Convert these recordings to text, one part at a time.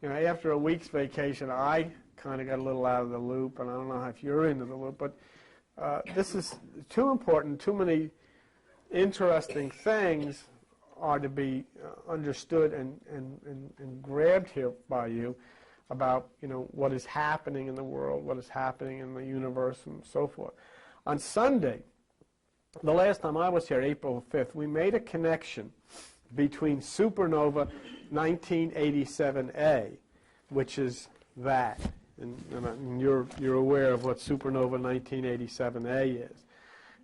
You know, after a week's vacation, I kind of got a little out of the loop, and I don't know if you're into the loop, but this is too important. Too many interesting things are to be understood and grabbed here by you about, you know, what is happening in the world, what is happening in the universe, and so forth. On Sunday, the last time I was here, April 5th, we made a connection between supernova 1987A, which is that, and you're aware of what supernova 1987A is,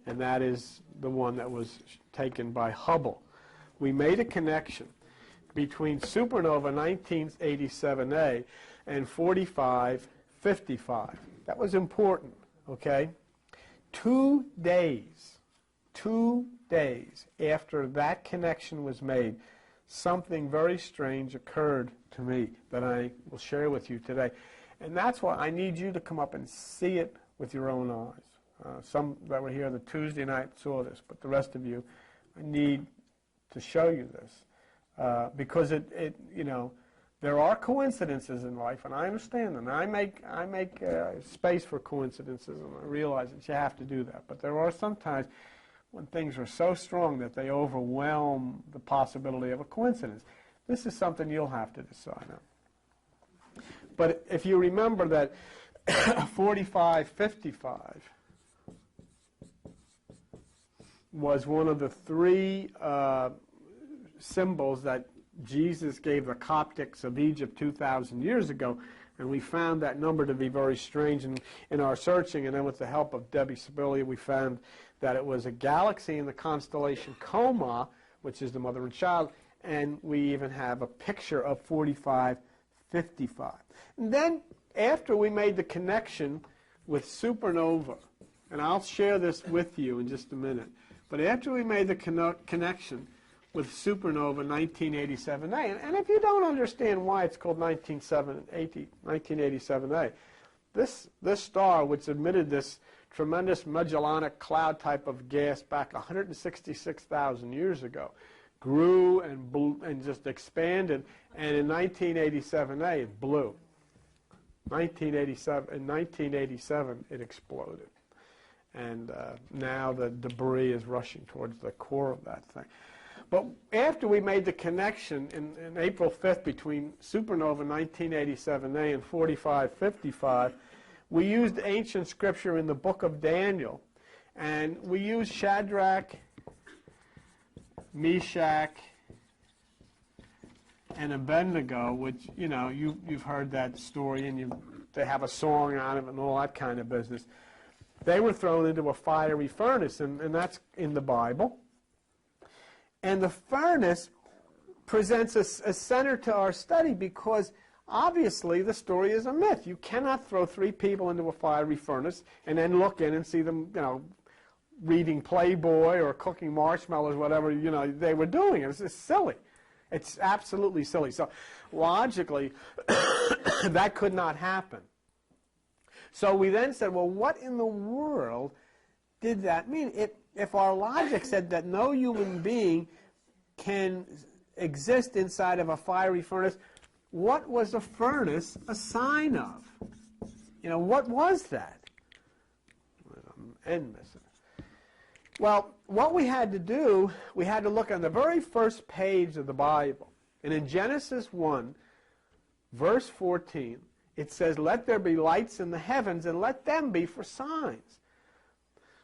and that is the one that was taken by Hubble. We made a connection between supernova 1987A and 4555. That was important, okay? 2 days after that connection was made, something very strange occurred to me that I will share with you today. And that's why I need you to come up and see it with your own eyes. Some that were here on the Tuesday night saw this, but the rest of you, I need to show you this. Because you know, there are coincidences in life, and I understand them. I make space for coincidences, and I realize that you have to do that. But there are some times when things are so strong that they overwhelm the possibility of a coincidence. This is something you'll have to decide on. But if you remember that 4555 was one of the three symbols that Jesus gave the Coptics of Egypt 2,000 years ago, and we found that number to be very strange in our searching, and then with the help of Debbie Sibilia, we found that it was a galaxy in the constellation Coma, which is the mother and child, and we even have a picture of 4555. And then, after we made the connection with supernova, and I'll share this with you in just a minute, but after we made the connection with supernova 1987A, and if you don't understand why it's called 1987A, this star, which emitted this tremendous Magellanic cloud type of gas back 166,000 years ago, grew and just expanded, and in 1987A it blew. In 1987 it exploded. And now the debris is rushing towards the core of that thing. But after we made the connection in April 5th between supernova 1987A and 4555, we used ancient scripture in the book of Daniel, and we used Shadrach, Meshach, and Abednego, which, you know, you've heard that story, and they have a song on it and all that kind of business. They were thrown into a fiery furnace, and that's in the Bible. And the furnace presents a center to our study because obviously the story is a myth. You cannot throw three people into a fiery furnace and then look in and see them, you know, reading Playboy or cooking marshmallows, whatever, you know, they were doing. It's just silly. It's absolutely silly. So logically, that could not happen. So we then said, well, what in the world did that mean? If our logic said that no human being can exist inside of a fiery furnace, what was the furnace a sign of? You know, what was that? End missing. Well, what we had to do, we had to look on the very first page of the Bible. And in Genesis 1, verse 14, it says, "Let there be lights in the heavens, and let them be for signs."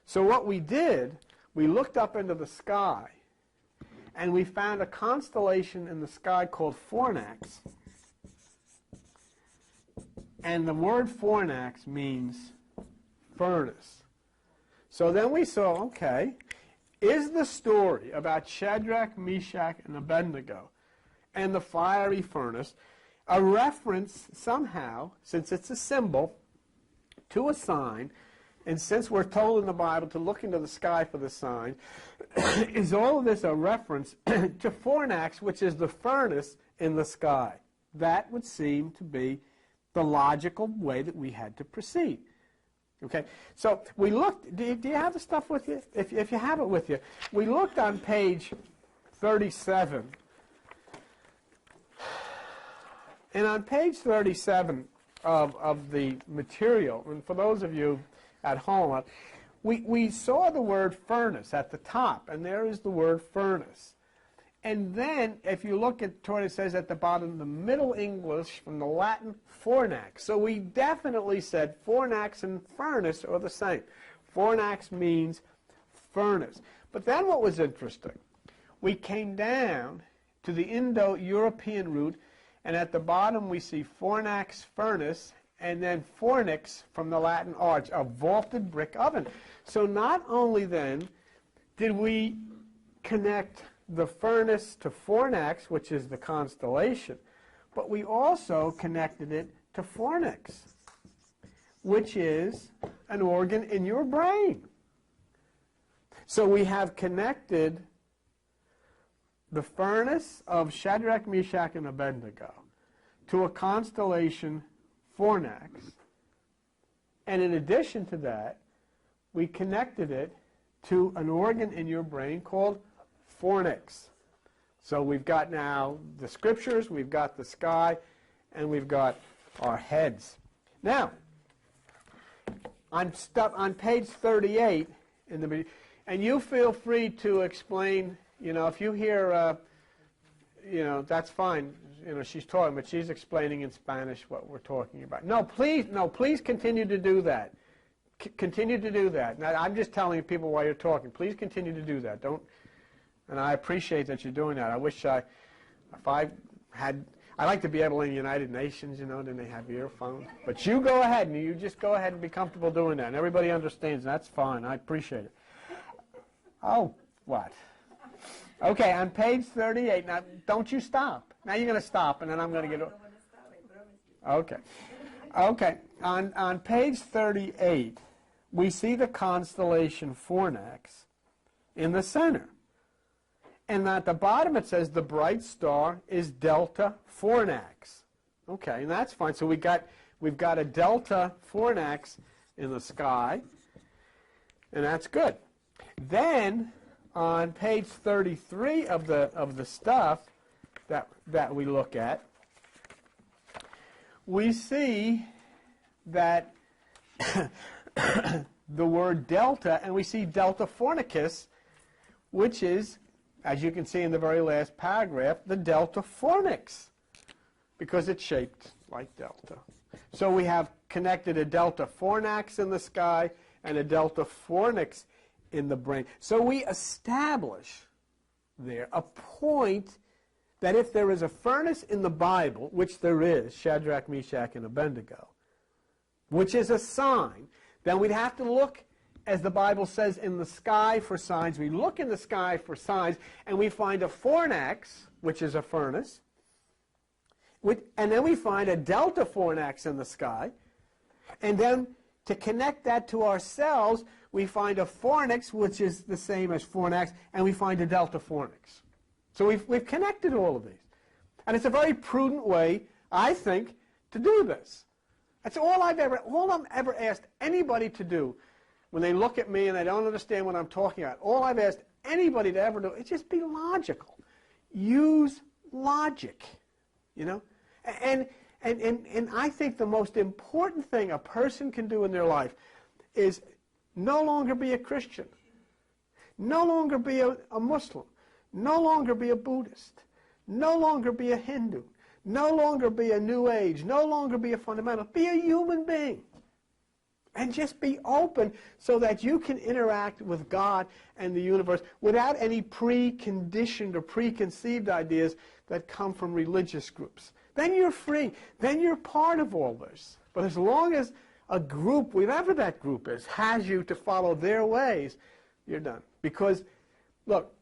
So what we did, we looked up into the sky, and we found a constellation in the sky called Fornax. And the word Fornax means furnace. So then we saw, okay, is the story about Shadrach, Meshach, and Abednego and the fiery furnace a reference somehow, since it's a symbol, to a sign, and since we're told in the Bible to look into the sky for the sign, is all of this a reference to Fornax, which is the furnace in the sky? That would seem to be the logical way that we had to proceed. Okay, so we looked, do you have the stuff with you? If you have it with you, we looked on page 37 And on page 37 of the material, and for those of you at home, we saw the word furnace at the top, and there is the word furnace. And then, if you look at what it says at the bottom, the Middle English from the Latin fornax. So we definitely said fornax and furnace are the same. Fornax means furnace. But then what was interesting, we came down to the Indo-European root, and at the bottom we see fornax, furnace, and then fornix from the Latin arch, a vaulted brick oven. So not only then did we connect the furnace to fornax, which is the constellation, but we also connected it to fornix, which is an organ in your brain. So we have connected the furnace of Shadrach, Meshach, and Abednego to a constellation, fornax, and in addition to that, we connected it to an organ in your brain called fornix. So we've got now the scriptures, we've got the sky, and we've got our heads. Now, on page 38, and you feel free to explain, if you hear, that's fine. She's talking, but she's explaining in Spanish what we're talking about. No, please continue to do that. Continue to do that. Now, I'm just telling people while you're talking. Please continue to do that. Don't. And I appreciate that you're doing that. I wish I like to be able in the United Nations, then they have earphones. But you go ahead, and you just go ahead and be comfortable doing that. And everybody understands. That's fine. I appreciate it. Oh, what? Okay, on page 38. Now, don't you stop. Now you're going to stop, and then I'm going to get... Okay. Okay, on page 38, we see the constellation Fornax in the center. And at the bottom it says the bright star is Delta Fornax. Okay, and that's fine. So we've got a Delta Fornax in the sky, and that's good. Then on page 33 of the stuff that we look at, we see that the word delta, and we see Delta Fornicus, which is, as you can see in the very last paragraph, the Delta Fornix, because it's shaped like delta. So we have connected a Delta Fornax in the sky and a Delta Fornix in the brain. So we establish there a point that if there is a furnace in the Bible, which there is, Shadrach, Meshach, and Abednego, which is a sign, then we'd have to look, as the Bible says, in the sky for signs. We look in the sky for signs, and we find a fornax, which is a furnace, and then we find a delta fornax in the sky, and then to connect that to ourselves, we find a fornix, which is the same as fornax, and we find a delta fornix. So we've connected all of these. And it's a very prudent way, I think, to do this. That's all I'm ever asked anybody to do when they look at me and they don't understand what I'm talking about. All I've asked anybody to ever do is just be logical. Use logic, And I think the most important thing a person can do in their life is no longer be a Christian, no longer be a Muslim, no longer be a Buddhist, no longer be a Hindu, no longer be a New Age, no longer be a fundamentalist. Be a human being. And just be open so that you can interact with God and the universe without any preconditioned or preconceived ideas that come from religious groups. Then you're free. Then you're part of all this. But as long as a group, whatever that group is, has you to follow their ways, you're done. Because, look,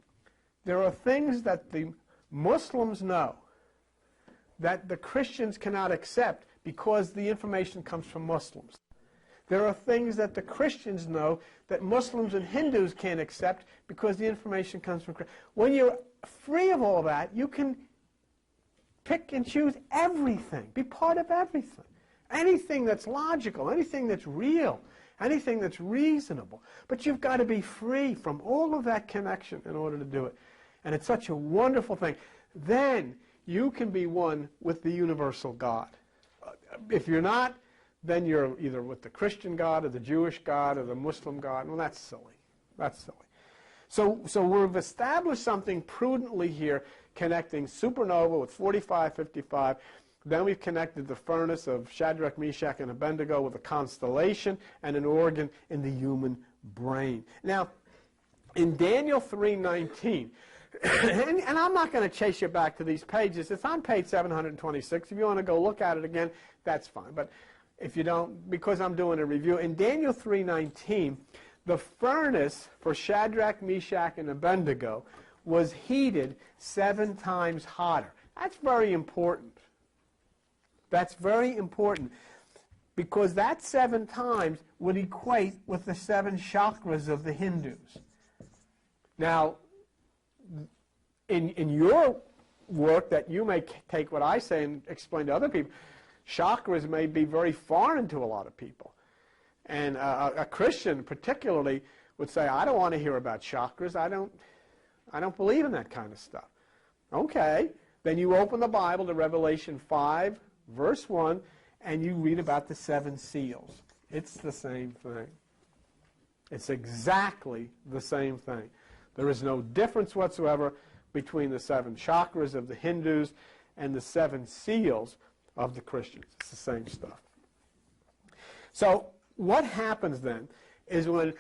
there are things that the Muslims know that the Christians cannot accept because the information comes from Muslims. There are things that the Christians know that Muslims and Hindus can't accept because the information comes from Christians. When you're free of all that, you can pick and choose everything, be part of everything. Anything that's logical, anything that's real, anything that's reasonable. But you've got to be free from all of that connection in order to do it. And it's such a wonderful thing. Then you can be one with the universal God. If you're not, then you're either with the Christian God or the Jewish God or the Muslim God. Well, that's silly. That's silly. So we've established something prudently here, connecting supernova with 4555. Then we've connected the furnace of Shadrach, Meshach, and Abednego with a constellation and an organ in the human brain. Now, in Daniel 3:19, and I'm not going to chase you back to these pages. It's on page 726. If you want to go look at it again, that's fine. But if you don't, because I'm doing a review, in Daniel 3:19, the furnace for Shadrach, Meshach, and Abednego was heated 7 times hotter. That's very important. That's very important because that 7 times would equate with the 7 chakras of the Hindus. Now, in your work that you may take what I say and explain to other people, chakras may be very foreign to a lot of people. And a Christian particularly would say, I don't want to hear about chakras. I don't believe in that kind of stuff. Okay, then you open the Bible to Revelation 5, verse 1, and you read about the 7 seals. It's the same thing. It's exactly the same thing. There is no difference whatsoever between the 7 chakras of the Hindus and the 7 seals of the Christians. It's the same stuff. So what happens then is when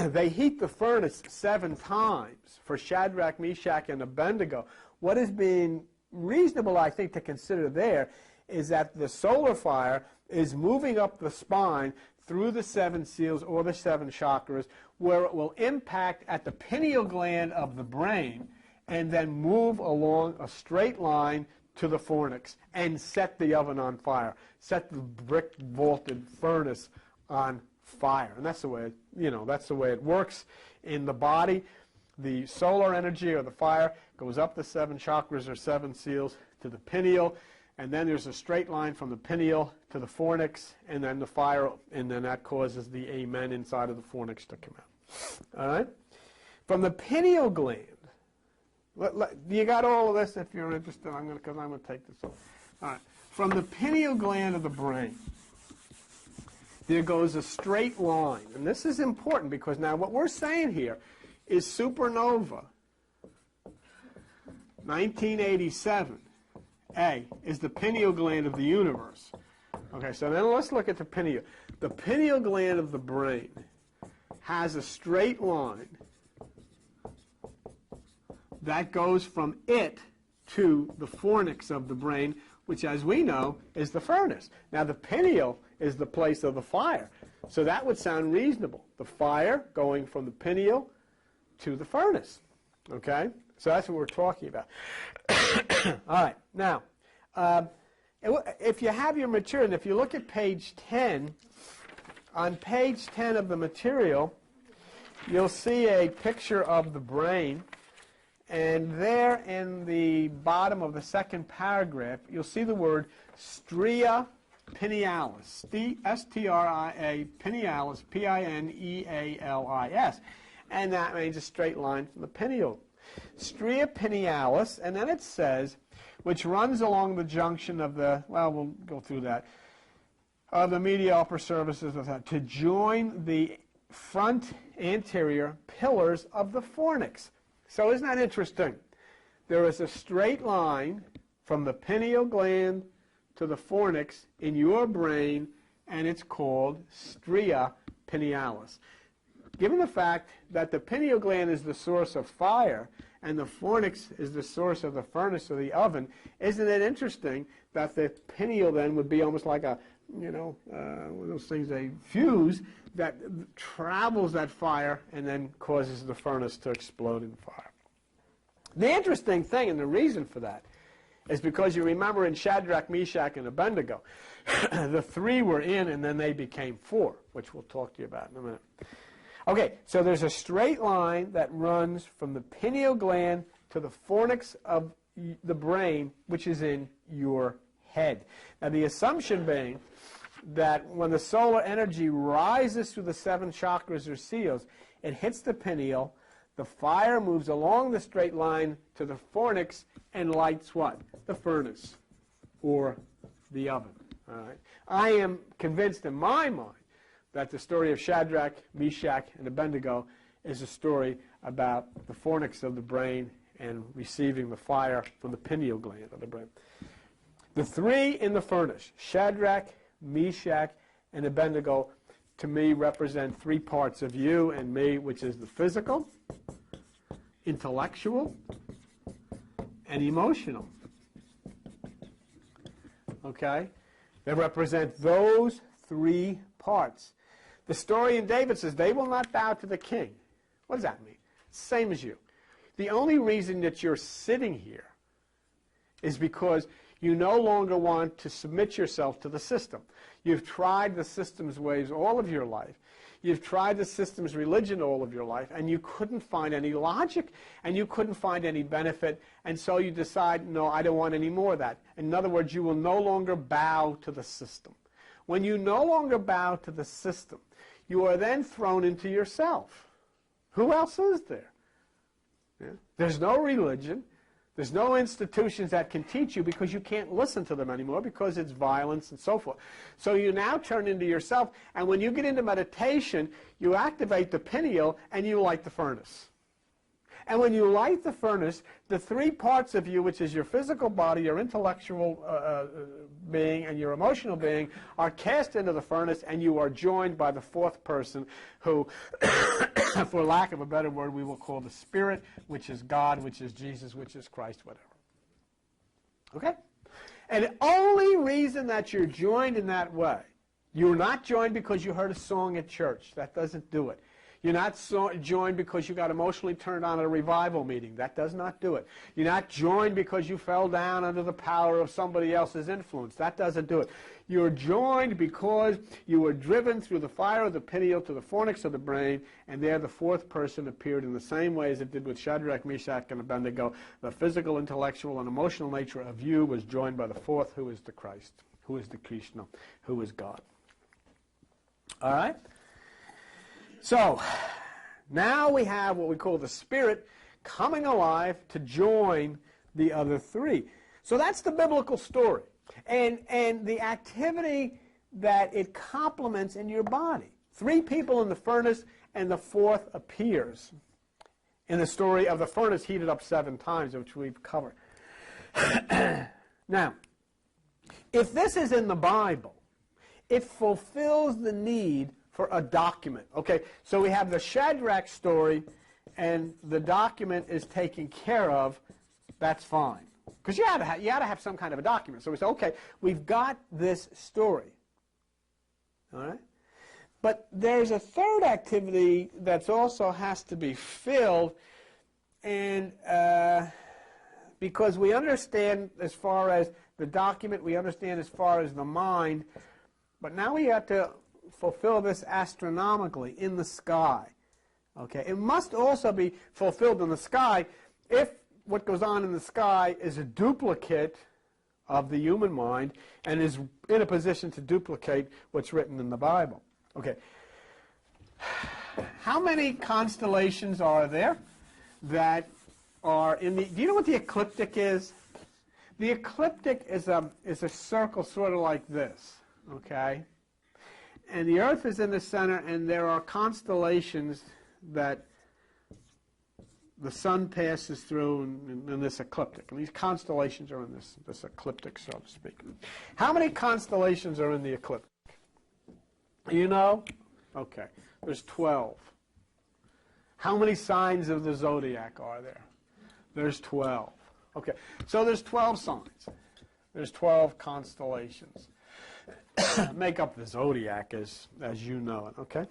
they heat the furnace 7 times for Shadrach, Meshach, and Abednego, what is being reasonable, I think, to consider there is that the solar fire is moving up the spine through the 7 seals or the 7 chakras, where it will impact at the pineal gland of the brain and then move along a straight line to the fornix and set the oven on fire, set the brick vaulted furnace on fire. And that's the way that's the way it works in the body. The solar energy or the fire goes up the 7 chakras or 7 seals to the pineal, and then there's a straight line from the pineal to the fornix, and then the fire, and then that causes the amen inside of the fornix to come out. All right? From the pineal gland, you got all of this if you're interested, because I'm going to take this off. All right. From the pineal gland of the brain, there goes a straight line. And this is important because now what we're saying here is supernova 1987 A is the pineal gland of the universe. Okay, so then let's look at the pineal. The pineal gland of the brain has a straight line that goes from it to the fornix of the brain, which, as we know, is the furnace. Now, the pineal is the place of the fire, so that would sound reasonable. The fire going from the pineal to the furnace. Okay? So that's what we're talking about. All right. Now, if you have your material, and if you look at page 10, on page 10 of the material, you'll see a picture of the brain. And there in the bottom of the second paragraph, you'll see the word stria pinealis. S-T-R-I-A, pinealis, P-I-N-E-A-L-I-S. And that means a straight line from the pineal. Stria pinealis, and then it says, which runs along the junction of the, well, we'll go through that, of the medial upper surfaces of that, to join the front anterior pillars of the fornix. So isn't that interesting? There is a straight line from the pineal gland to the fornix in your brain, and it's called stria pinealis. Given the fact that the pineal gland is the source of fire and the fornix is the source of the furnace or the oven, isn't it interesting that the pineal then would be almost like a, one of those things, a fuse that travels that fire and then causes the furnace to explode in fire. The interesting thing, and the reason for that, is because you remember in Shadrach, Meshach, and Abednego, the 3 were in and then they became 4, which we'll talk to you about in a minute. Okay, so there's a straight line that runs from the pineal gland to the fornix of the brain, which is in your head. Now, the assumption being that when the solar energy rises through the 7 chakras or seals, it hits the pineal, The fire moves along the straight line to the fornix and lights what? The furnace or the oven. All right. I am convinced in my mind that the story of Shadrach, Meshach, and Abednego is a story about the fornix of the brain and receiving the fire from the pineal gland of the brain. The three in the furnace, Shadrach, Meshach, and Abednego, to me represent three parts of you and me, which is the physical, intellectual, and emotional. Okay? They represent those three parts. The story in David says, they will not bow to the king. What does that mean? Same as you. The only reason that you're sitting here is because you no longer want to submit yourself to the system. You've tried the system's ways all of your life. You've tried the system's religion all of your life, and you couldn't find any logic, and you couldn't find any benefit, and so you decide, no, I don't want any more of that. In other words, you will no longer bow to the system. When you no longer bow to the system, you are then thrown into yourself. Who else is there? Yeah. There's no religion. There's no institutions that can teach you because you can't listen to them anymore because it's violence and so forth. So you now turn into yourself, and when you get into meditation, you activate the pineal and you light the furnace. And when you light the furnace, the three parts of you, which is your physical body, your intellectual being, and your emotional being, are cast into the furnace, and you are joined by the fourth person who, for lack of a better word, we will call the Spirit, which is God, which is Jesus, which is Christ, whatever. Okay? And the only reason that you're joined in that way, you're not joined because you heard a song at church. That doesn't do it. You're not joined because you got emotionally turned on at a revival meeting. That does not do it. You're not joined because you fell down under the power of somebody else's influence. That doesn't do it. You're joined because you were driven through the fire of the pineal to the fornix of the brain, and there the fourth person appeared in the same way as it did with Shadrach, Meshach, and Abednego. The physical, intellectual, and emotional nature of you was joined by the fourth, who is the Christ, who is the Krishna, who is God. All right? So, now we have what we call the Spirit coming alive to join the other three. So that's the biblical story. And the activity that it complements in your body. Three people in the furnace, and the fourth appears in the story of the furnace heated up 7 times, which we've covered. Now, if this is in the Bible, it fulfills the need for a document. Okay, so we have the Shadrach story, and the document is taken care of. That's fine, because you had to have some kind of a document. So we say, okay, we've got this story. All right, but there's a third activity that also has to be filled, and because we understand as far as the document, we understand as far as the mind, but now we have to fulfill this astronomically in the sky. Okay, it must also be fulfilled in the sky if what goes on in the sky is a duplicate of the human mind and is in a position to duplicate what's written in the Bible. Okay, how many constellations are there that are in the... Do you know what the ecliptic is? The ecliptic is a circle sort of like this, okay? And the Earth is in the center, and there are constellations that the sun passes through in this ecliptic. And these constellations are in this ecliptic, so to speak. How many constellations are in the ecliptic? You know? Okay. There's 12. How many signs of the zodiac are there? There's 12. Okay. So there's 12 signs. There's 12 constellations. Make up the zodiac as you know it, okay?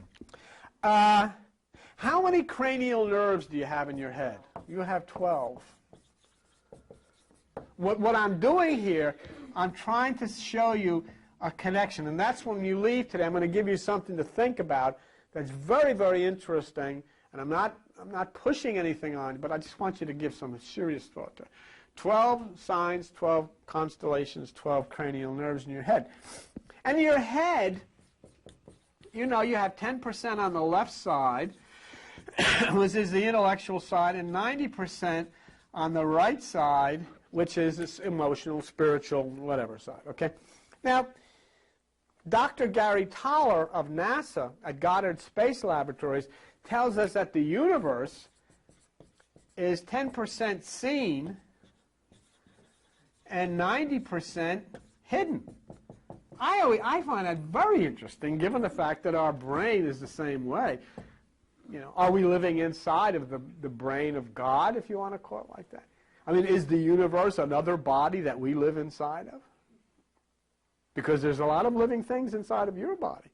How many cranial nerves do you have in your head? You have 12. What I'm doing here, I'm trying to show you a connection, and that's when you leave today. I'm going to give you something to think about that's very, very interesting, and I'm not pushing anything on you, but I just want you to give some serious thought to it. 12 signs, 12 constellations, 12 cranial nerves in your head. And your head, you know, you have 10% on the left side, which is the intellectual side, and 90% on the right side, which is this emotional, spiritual, whatever side, okay? Now, Dr. Gary Toller of NASA at Goddard Space Laboratories tells us that the universe is 10% seen and 90% hidden. I find that very interesting, given the fact that our brain is the same way. You know, are we living inside of the brain of God, if you want to call it like that? I mean, is the universe another body that we live inside of? Because there's a lot of living things inside of your body.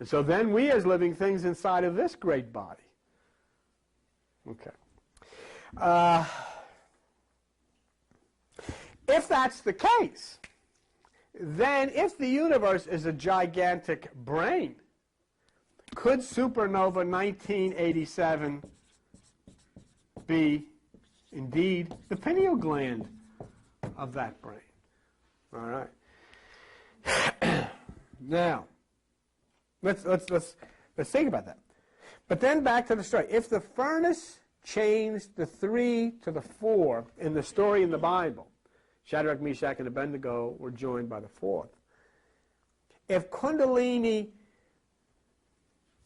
And so then we as living things inside of this great body. Okay. If that's the case, then if the universe is a gigantic brain, could supernova 1987 be indeed the pineal gland of that brain? All right. Now, let's think about that. But then back to the story. If the furnace changed the 3 to the 4 in the story in the Bible, Shadrach, Meshach, and Abednego were joined by the 4th. If Kundalini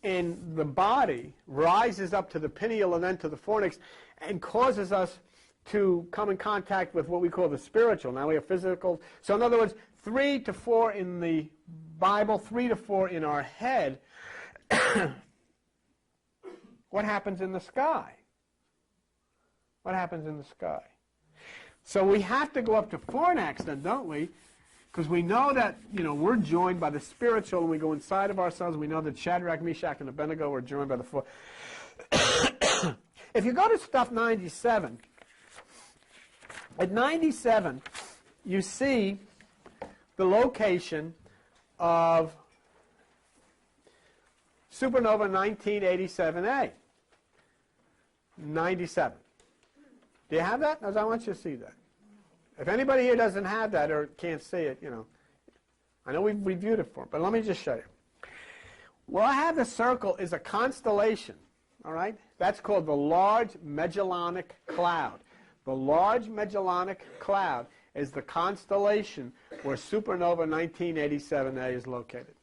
in the body rises up to the pineal and then to the fornix and causes us to come in contact with what we call the spiritual. Now we have physical. So in other words, 3 to 4 in the Bible, 3 to 4 in our head. What happens in the sky? What happens in the sky? So we have to go up to fornax then, don't we? Because we know that, you know, we're joined by the spiritual and we go inside of ourselves. We know that Shadrach, Meshach, and Abednego were joined by the 4. If you go to stuff 97, at 97, you see the location of supernova 1987A. 97. Do you have that? Because I want you to see that. If anybody here doesn't have that or can't see it, you know, I know we've reviewed it for them, but let me just show you. What I have the circle is a constellation, all right? That's called the Large Magellanic Cloud. The Large Magellanic Cloud is the constellation where supernova 1987A is located.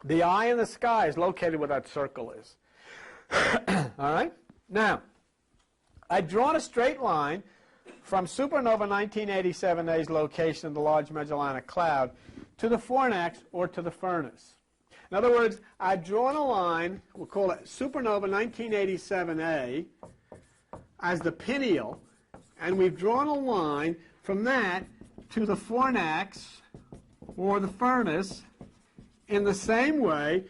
The eye in the sky is located where that circle is. All right? Now, I've drawn a straight line from supernova 1987A's location in the Large Magellanic Cloud to the fornax or to the furnace. In other words, I've drawn a line, we'll call it supernova 1987A, as the pineal, and we've drawn a line from that to the fornax or the furnace in the same way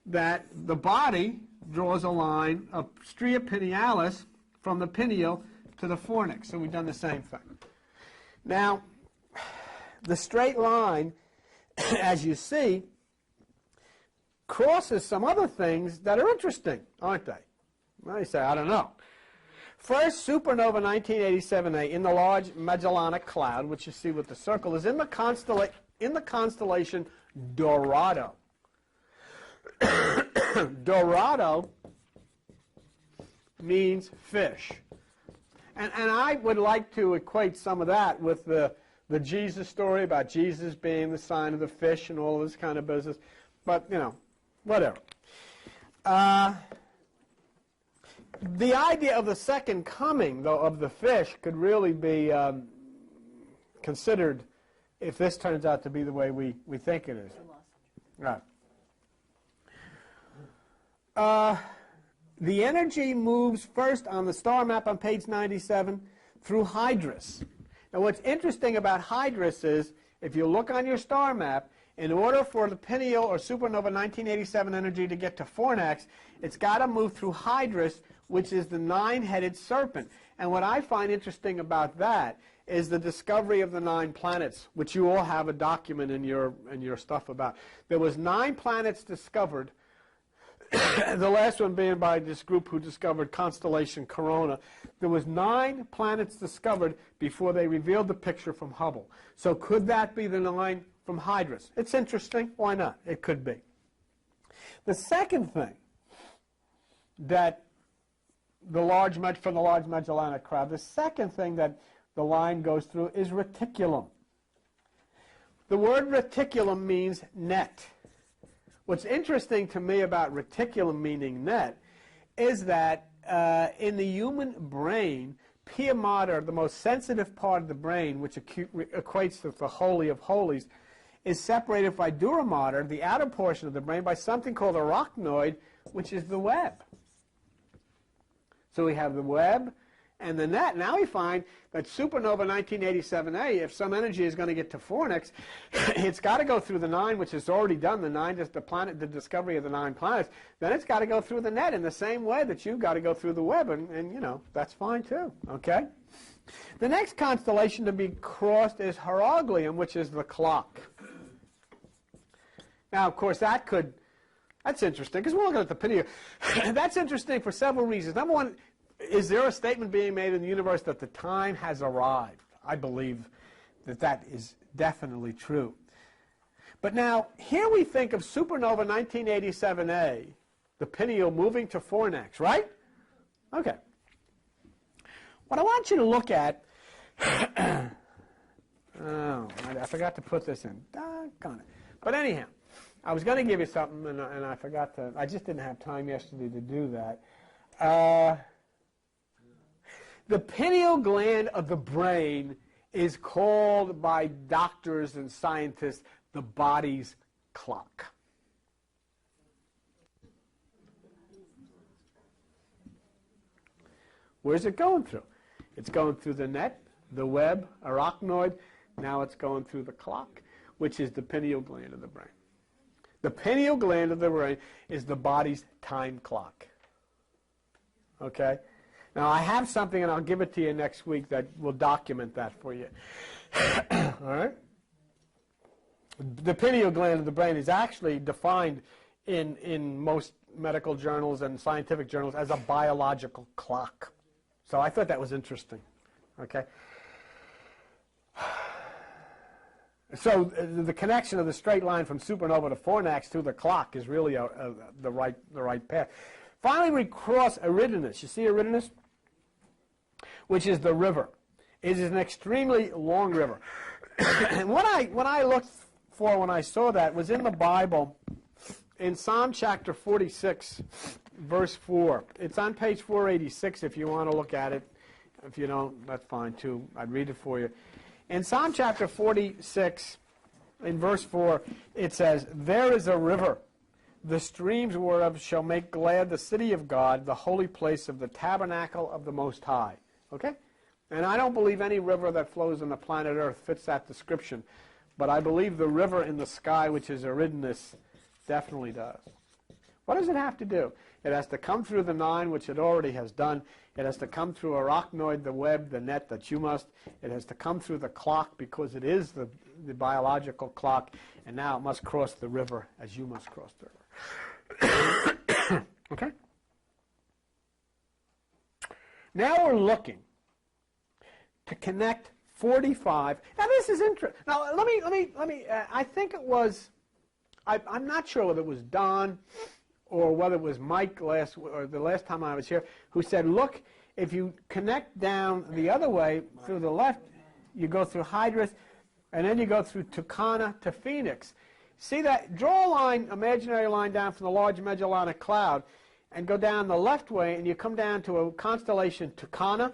that the body draws a line, a stria pinealis, from the pineal to the fornix. So we've done the same thing. Now, the straight line, as you see, crosses some other things that are interesting, aren't they? Well, you say, I don't know. First, supernova 1987A in the Large Magellanic Cloud, which you see with the circle, is in the constellation Dorado. Dorado means fish. And I would like to equate some of that with the Jesus story about Jesus being the sign of the fish and all this kind of business. But, you know, whatever. The idea of the second coming, though, of the fish could really be considered if this turns out to be the way we think it is. Right. The energy moves first on the star map on page 97 through Hydrus. Now, what's interesting about Hydrus is, if you look on your star map, in order for the pineal or supernova 1987 energy to get to fornax, it's got to move through Hydrus, which is the 9-headed serpent. And what I find interesting about that is the discovery of the 9 planets, which you all have a document in your stuff about. There was 9 planets discovered. The last one being by this group who discovered constellation Corona. There was 9 planets discovered before they revealed the picture from Hubble. So could that be the 9 from Hydrus? It's interesting. Why not? It could be. The second thing that for the large Magellanic Cloud. The second thing that the line goes through is reticulum. The word reticulum means net. What's interesting to me about reticulum meaning net is that in the human brain, pia mater, the most sensitive part of the brain, which equates with the Holy of Holies, is separated by dura mater, the outer portion of the brain, by something called arachnoid, which is the web. So we have the web and the net. Now we find that supernova 1987A, if some energy is going to get to fornix, it's got to go through the 9, which is already done, the discovery of the 9 planets. Then it's got to go through the net in the same way that you've got to go through the web, and you know, that's fine too, okay? The next constellation to be crossed is Hieroglium, which is the clock. Now, of course, that's interesting, because we're looking at the Pineal. That's interesting for several reasons. Number one, is there a statement being made in the universe that the time has arrived? I believe that that is definitely true. But now, here we think of supernova 1987A, the Pineal moving to fornax, right? Okay. What I want you to look at, oh, I forgot to put this in. Doggone it. But anyhow, I was going to give you something, and I forgot to. I just didn't have time yesterday to do that. The pineal gland of the brain is called by doctors and scientists the body's clock. Where's it going through? It's going through the net, the web, arachnoid. Now it's going through the clock, which is the pineal gland of the brain. The pineal gland of the brain is the body's time clock. Okay? Now, I have something, and I'll give it to you next week, that will document that for you. All right? The pineal gland of the brain is actually defined in most medical journals and scientific journals as a biological clock. So I thought that was interesting. Okay? So the connection of the straight line from supernova to fornax to the clock is really the right path. Finally, we cross Eridanus. You see Eridanus? Which is the river. It is an extremely long river. And what I looked for when I saw that was in the Bible, in Psalm chapter 46, verse 4. It's on page 486 if you want to look at it. If you don't, that's fine too. I'd read it for you. In Psalm chapter 46, in verse 4, it says, "There is a river, the streams whereof shall make glad the city of God, the holy place of the tabernacle of the Most High." Okay? And I don't believe any river that flows on the planet Earth fits that description. But I believe the river in the sky, which is Eridanus, definitely does. What does it have to do? It has to come through the 9, which it already has done. It has to come through arachnoid, the web, the net that you must. It has to come through the clock because it is the biological clock. And now it must cross the river as you must cross the river. Okay? Now we're looking to connect 45. Now this is interesting. Now let me. I think it was. I'm not sure whether it was Don or whether it was Mike the last time I was here, who said, look, if you connect down the other way through the left, you go through Hydrus, and then you go through Tucana to Phoenix. See that? Draw a line, imaginary line down from the Large Magellanic Cloud, and go down the left way, and you come down to a constellation Tucana,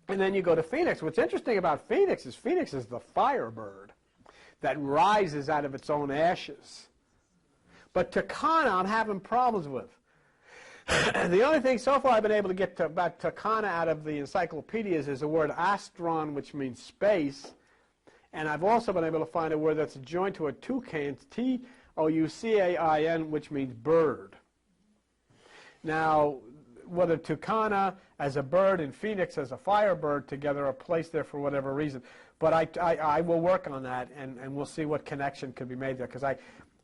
and then you go to Phoenix. What's interesting about Phoenix is the firebird that rises out of its own ashes. But Tucana, I'm having problems with. The only thing so far I've been able to get about Tucana out of the encyclopedias is the word astron, which means space. And I've also been able to find a word that's joined to a toucan, Toucain, which means bird. Now, whether Tucana as a bird and Phoenix as a firebird together are placed there for whatever reason. But I will work on that, and we'll see what connection could be made there. Because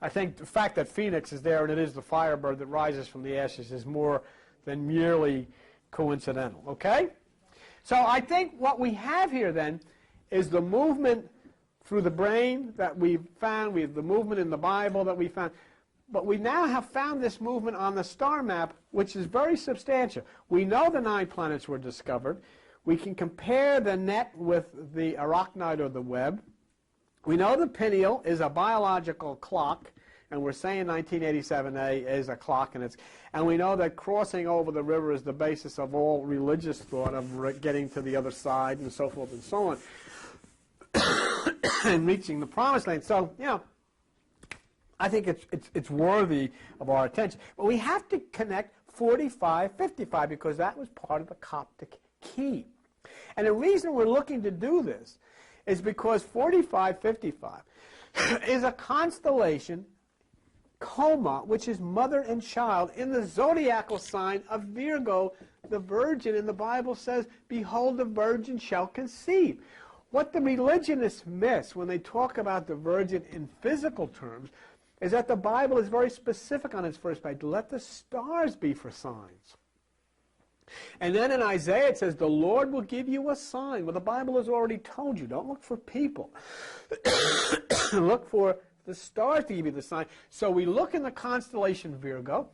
I think the fact that Phoenix is there and it is the firebird that rises from the ashes is more than merely coincidental. Okay? So I think what we have here then is the movement through the brain that we've found. We have the movement in the Bible that we found. But we now have found this movement on the star map, which is very substantial. We know the 9 planets were discovered. We can compare the net with the arachnid or the web. We know the pineal is a biological clock, and we're saying 1987A is a clock, and we know that crossing over the river is the basis of all religious thought of getting to the other side and so forth and so on, and reaching the promised land. So, you know, I think it's worthy of our attention. But we have to connect 45-55 because that was part of the Coptic key. And the reason we're looking to do this is because 45-55 is a constellation, Coma, which is mother and child, in the zodiacal sign of Virgo, the virgin. And the Bible says, behold, the virgin shall conceive. What the religionists miss when they talk about the virgin in physical terms is that the Bible is very specific on its first page. Let the stars be for signs. And then in Isaiah it says, the Lord will give you a sign. Well, the Bible has already told you, don't look for people. Look for the stars to give you the sign. So we look in the constellation Virgo.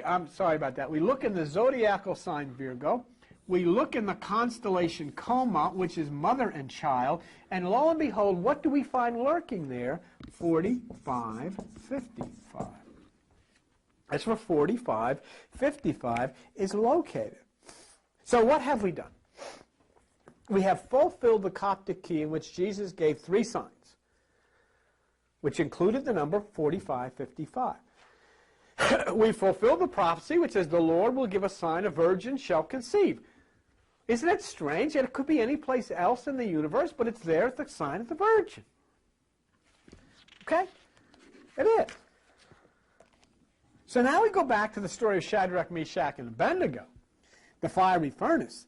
I'm sorry about that. We look in the zodiacal sign Virgo. We look in the constellation Coma, which is mother and child, and lo and behold, what do we find lurking there? 45-55. That's where 45-55 is located. So what have we done? We have fulfilled the Coptic key in which Jesus gave 3 signs, which included the number 45-55. We fulfilled the prophecy which says the Lord will give a sign, a virgin shall conceive. Isn't it strange? It could be any place else in the universe, but it's there at the sign of the virgin. Okay? It is. So now we go back to the story of Shadrach, Meshach, and Abednego, the fiery furnace.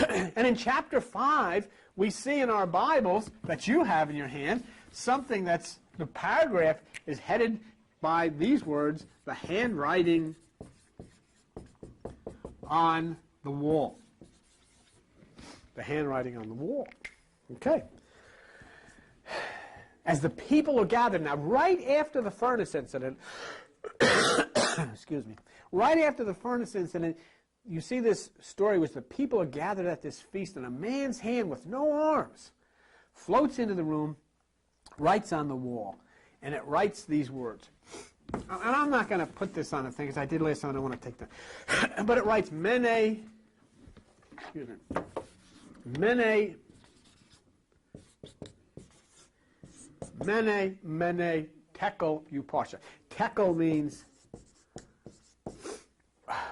And in chapter 5, we see in our Bibles that you have in your hand something that's, the paragraph is headed by these words, the handwriting on the wall. The handwriting on the wall. Okay. As the people are gathered, now right after the furnace incident, excuse me, right after the furnace incident, you see this story which the people are gathered at this feast, and a man's hand with no arms floats into the room, writes on the wall, and it writes these words. And I'm not going to put this on the thing, because I did last time, I don't want to take that. But it writes, Mene, tekel upasha. Tekel means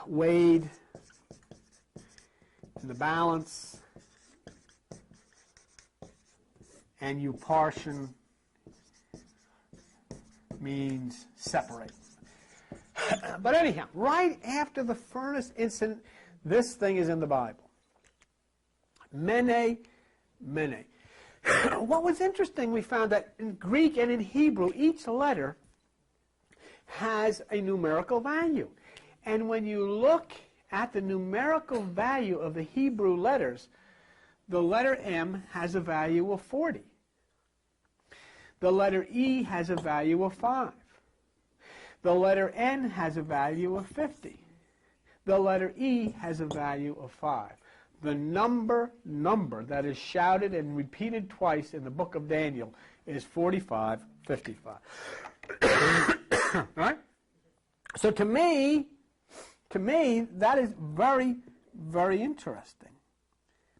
weighed in the balance, and uparshan means separate. But anyhow, right after the furnace incident, this thing is in the Bible. Mene. What was interesting, we found that in Greek and in Hebrew, each letter has a numerical value. And when you look at the numerical value of the Hebrew letters, the letter M has a value of 40. The letter E has a value of 5. The letter N has a value of 50. The letter E has a value of 5. The number that is shouted and repeated twice in the book of Daniel is 45-55. Right? So to me, that is very, very interesting.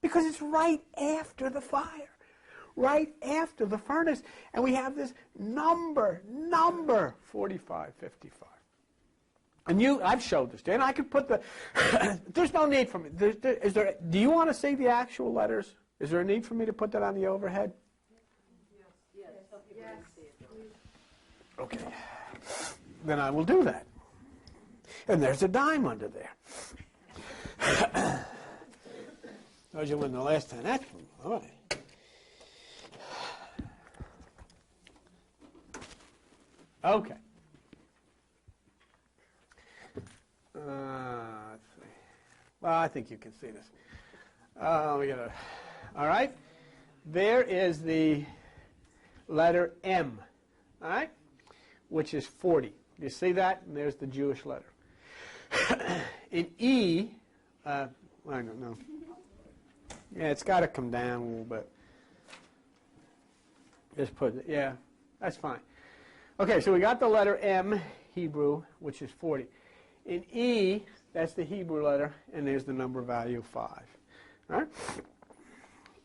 Because it's right after the fire, right after the furnace, and we have this number 45-55. And I've showed this to you, and I could put the, there's no need for me. Do you want to see the actual letters? Is there a need for me to put that on the overhead? Yes. Okay. Then I will do that. And there's a dime under there. Those you win the last time. That's all right. Okay. Let's see. Well, I think you can see this. All right. There is the letter M. All right. which is 40. You see that? And there's the Jewish letter. In E, I don't know. Yeah, it's got to come down a little bit. Just put it, yeah, that's fine. Okay, so we got the letter M, Hebrew, which is 40. In E, that's the Hebrew letter, and there's the number value 5. All right?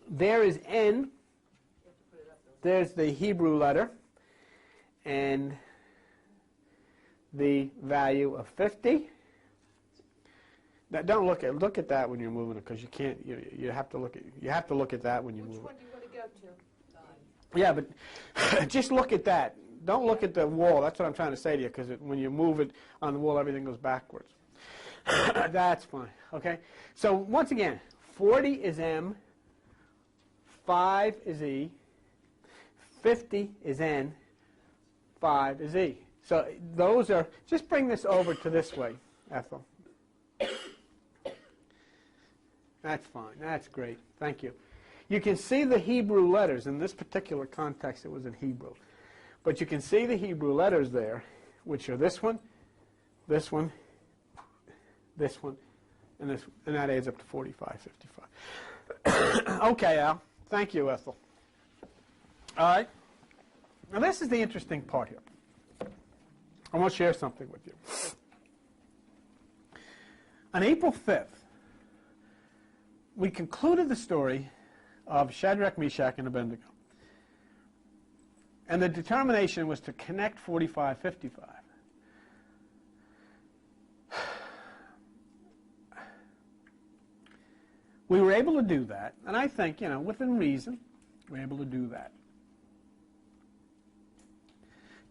There is N. There's the Hebrew letter, and the value of 50. Now, don't look at that when you're moving it, because you can't. You have to look at that when you move it. Which one do you want to go to? Yeah, but just look at that. Don't look at the wall. That's what I'm trying to say to you, because when you move it on the wall, everything goes backwards. That's fine. Okay. So once again, 40 is M, 5 is E, 50 is N, 5 is E. So those are. Just bring this over to this way, Ethel. That's fine. That's great. Thank you. You can see the Hebrew letters. In this particular context, it was in Hebrew. But you can see the Hebrew letters there, which are this one, this one, this one, and this one. And that adds up to 45, 55. Okay, Al. Thank you, Ethel. All right. Now, this is the interesting part here. I want to share something with you. On April 5th, we concluded the story of Shadrach, Meshach, and Abednego. And the determination was to connect 45, 55. We were able to do that, and I think, within reason, we were able to do that.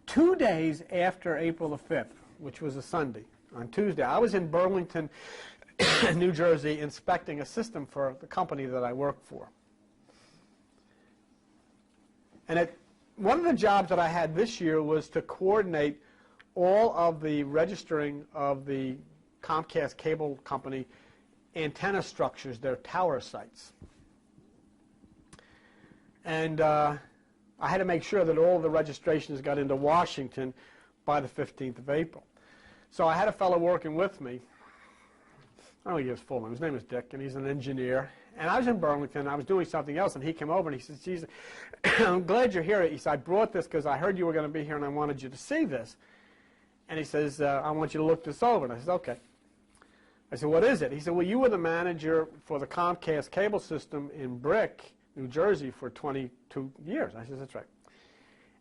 2 days after April the 5th, which was a Sunday, on Tuesday, I was in Burlington, New Jersey, inspecting a system for the company that I work for. And one of the jobs that I had this year was to coordinate all of the registering of the Comcast cable company antenna structures, their tower sites. And I had to make sure that all the registrations got into Washington by the 15th of April. So I had a fellow working with me. I don't know his full name. His name is Dick, and he's an engineer. And I was in Burlington. I was doing something else, and he came over, and he says, "Geez, I'm glad you're here." He said, "I brought this because I heard you were going to be here, and I wanted you to see this." And he says, "I want you to look this over." And I said, "Okay." I said, "What is it?" He said, "Well, you were the manager for the Comcast cable system in Brick, New Jersey, for 22 years. I said, "That's right."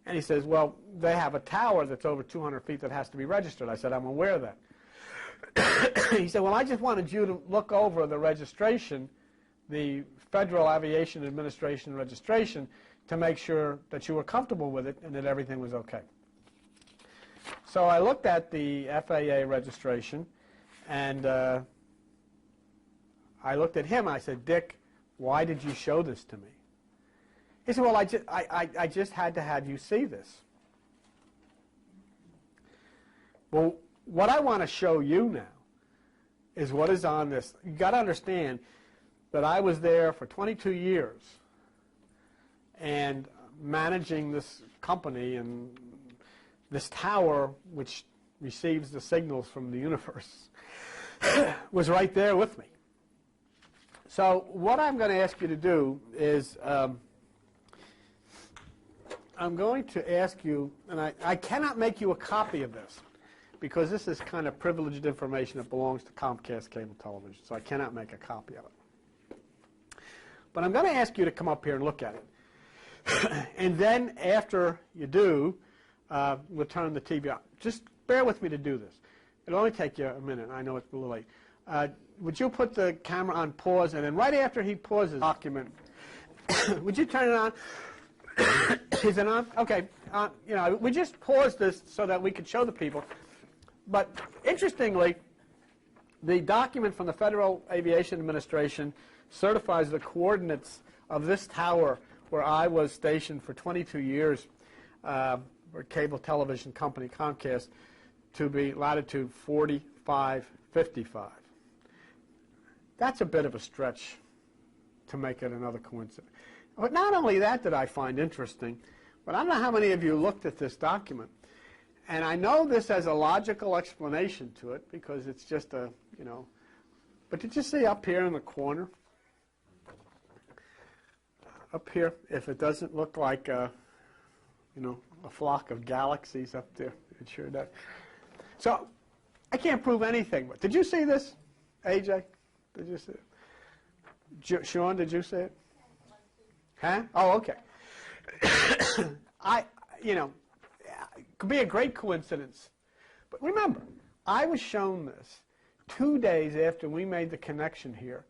And he says, "Well, they have a tower that's over 200 feet that has to be registered." I said, "I'm aware of that." He said, "Well, I just wanted you to look over the registration, the Federal Aviation Administration registration, to make sure that you were comfortable with it and that everything was okay." So I looked at the FAA registration, and I looked at him. I said, "Dick, why did you show this to me?" He said, "Well, I just had to have you see this." Well, what I want to show you now is what is on this. You've got to understand that I was there for 22 years and managing this company, and this tower, which receives the signals from the universe, was right there with me. So what I'm going to ask you to do is I'm going to ask you, and I cannot make you a copy of this, because this is kind of privileged information that belongs to Comcast Cable Television, so I cannot make a copy of it. But I'm going to ask you to come up here and look at it. And then after you do, we'll turn the TV on. Just bear with me to do this. It'll only take you a minute. I know it's a little late. Would you put the camera on pause, and then right after he pauses the document, would you turn it on? Is it on? Okay. We just paused this so that we could show the people. But interestingly, the document from the Federal Aviation Administration certifies the coordinates of this tower where I was stationed for 22 years for cable television company Comcast to be latitude 4555. That's a bit of a stretch to make it another coincidence. But not only that did I find interesting, but I don't know how many of you looked at this document. And I know this has a logical explanation to it because it's just a, you know, but did you see up here in the corner? Up here, if it doesn't look like a, you know, a flock of galaxies up there, it sure does. So I can't prove anything. But did you see this, AJ? Did you see it? Sean, did you see it? Huh? Oh, okay. You know, it could be a great coincidence. But remember, I was shown this 2 days after we made the connection here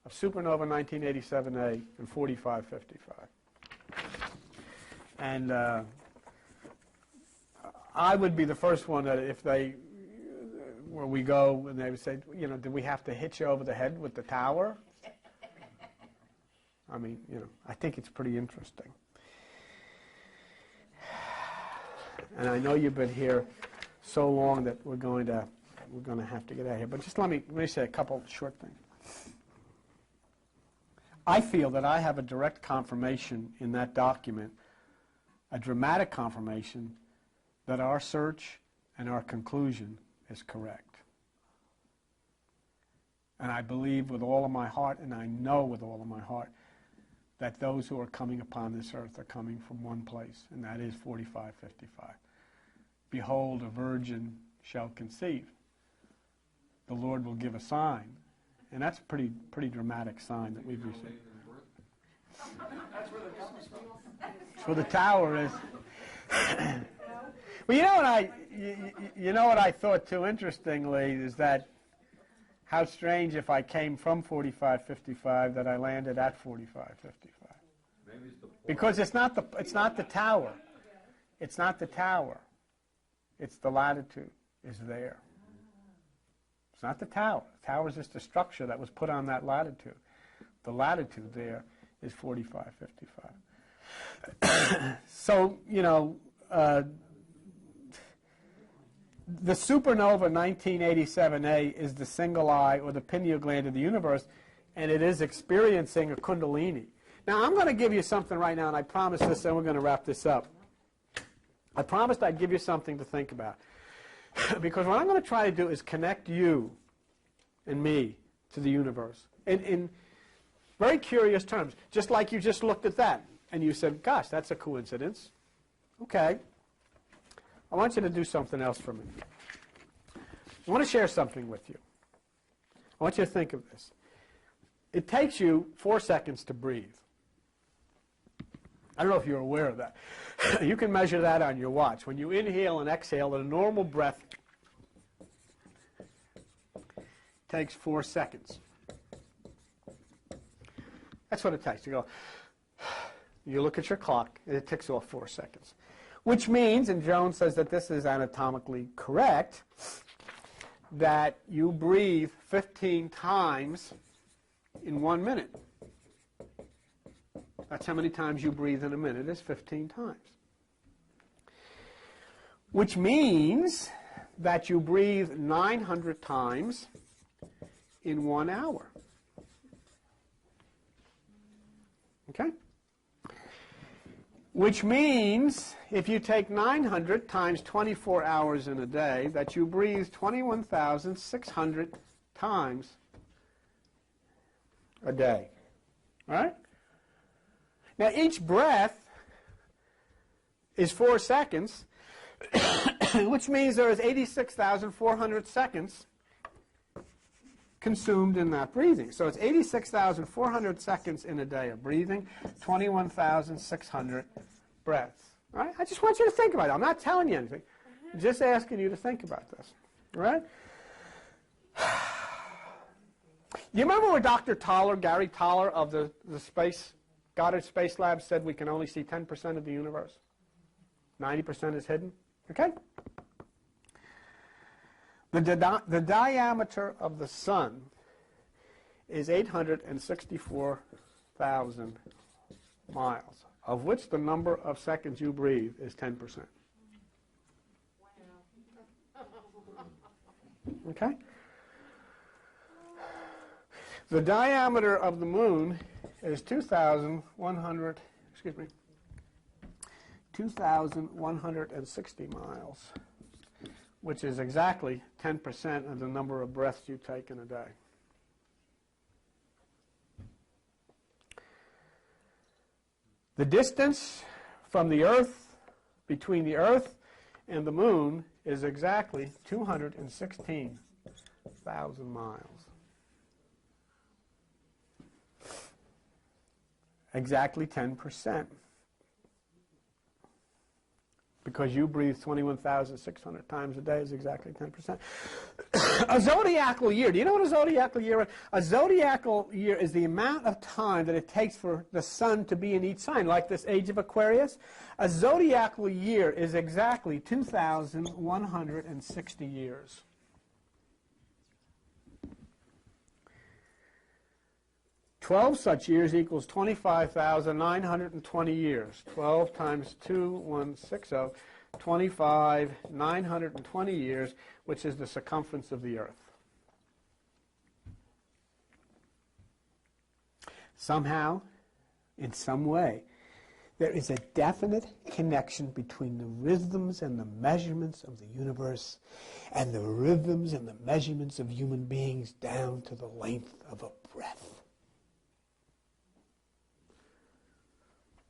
of supernova 1987A and 4555. And I would be the first one that if they, where we go, and they would say, you know, do we have to hit you over the head with the tower? I mean, you know, I think it's pretty interesting. And I know you've been here so long that we're going to have to get out of here. But just let me say a couple short things. I feel that I have a direct confirmation in that document, a dramatic confirmation that our search and our conclusion is correct. And I believe with all of my heart, and I know with all of my heart, that those who are coming upon this earth are coming from one place, and that is 4555. Behold, a virgin shall conceive. The Lord will give a sign. And that's a pretty dramatic sign that we've received. That's where the tower is. Well, you know what I thought too interestingly is that how strange if I came from 4555 that I landed at 4555. Because it's not the tower. It's not the tower. It's the latitude is there. It's not the tower. The tower is just a structure that was put on that latitude. The latitude there is 4555. So, you know, the supernova 1987A is the single eye or the pineal gland of the universe, and it is experiencing a kundalini. Now, I'm going to give you something right now, and I promise this, and we're going to wrap this up. I promised I'd give you something to think about. Because what I'm going to try to do is connect you and me to the universe in very curious terms, just like you just looked at that, and you said, gosh, that's a coincidence. Okay. I want you to do something else for me. I want to share something with you. I want you to think of this. It takes you 4 seconds to breathe. I don't know if you're aware of that. You can measure that on your watch. When you inhale and exhale, a normal breath takes 4 seconds. That's what it takes to go. You look at your clock, and it ticks off 4 seconds. Which means, and Jones says that this is anatomically correct, that you breathe 15 times in 1 minute. That's how many times you breathe in a minute, is 15 times. Which means that you breathe 900 times in 1 hour. Okay? Which means if you take 900 times 24 hours in a day, that you breathe 21,600 times a day. All right? Now, each breath is 4 seconds, which means there is 86,400 seconds consumed in that breathing. So it's 86,400 seconds in a day of breathing, 21,600 breaths. All right? I just want you to think about it. I'm not telling you anything. I'm just asking you to think about this. All right? You remember where Dr. Toller, Gary Toller of the Goddard Space Lab said we can only see 10% of the universe? 90% is hidden? Okay? The diameter of the sun is 864,000 miles, of which the number of seconds you breathe is 10%. Okay? The diameter of the moon is 2,160 miles. which is exactly 10% of the number of breaths you take in a day. The distance from the Earth, between the Earth and the Moon, is exactly 216,000 miles. Exactly 10%. Because you breathe 21,600 times a day is exactly 10%. A zodiacal year. Do you know what a zodiacal year is? A zodiacal year is the amount of time that it takes for the sun to be in each sign, like this age of Aquarius. A zodiacal year is exactly 2,160 years. Twelve such years equals 25,920 years. 12 times 2,160, 25,920 years, which is the circumference of the Earth. Somehow, in some way, there is a definite connection between the rhythms and the measurements of the universe and the rhythms and the measurements of human beings down to the length of a breath.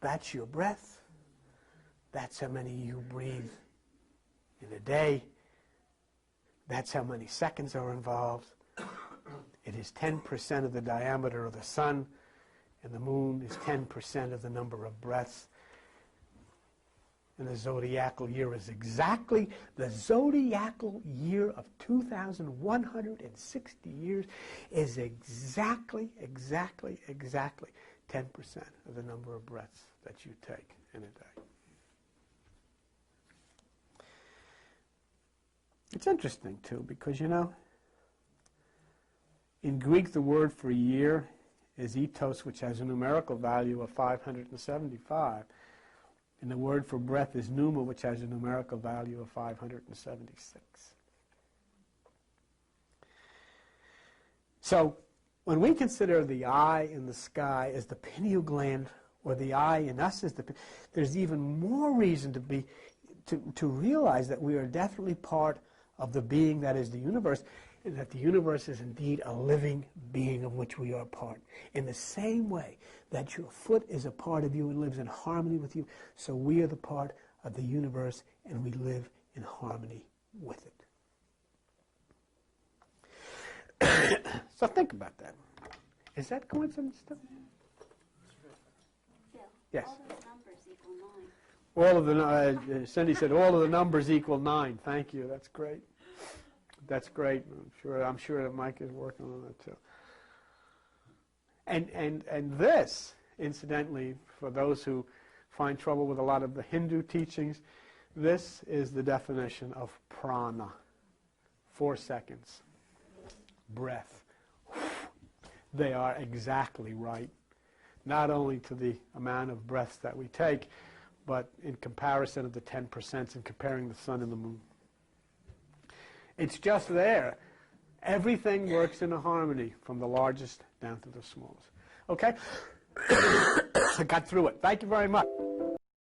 That's your breath. That's how many you breathe in a day. That's how many seconds are involved. It is 10% of the diameter of the sun, and the moon is 10% of the number of breaths. And the zodiacal year is exactly, the zodiacal year of 2,160 years is exactly 10% of the number of breaths that you take in a day. It's interesting, too, because, you know, in Greek the word for year is etos, which has a numerical value of 575. And the word for breath is pneuma, which has a numerical value of 576. So, when we consider the eye in the sky as the pineal gland, or the eye in us as there's even more reason to realize that we are definitely part of the being that is the universe, and that the universe is indeed a living being of which we are part. In the same way that your foot is a part of you and lives in harmony with you, so we are the part of the universe and we live in harmony with it. So think about that. Is that coincidence stuff? Yes. All those numbers equal 9. All of the Cindy said all of the numbers equal 9. Thank you. That's great. That's great. I'm sure that Mike is working on that too. And this, incidentally, for those who find trouble with a lot of the Hindu teachings, this is the definition of prana. 4 seconds. Breath. They are exactly right. Not only to the amount of breaths that we take, but in comparison of the 10% in comparing the sun and the moon. It's just there. Everything works in a harmony from the largest down to the smallest. Okay? I got through it. Thank you very much.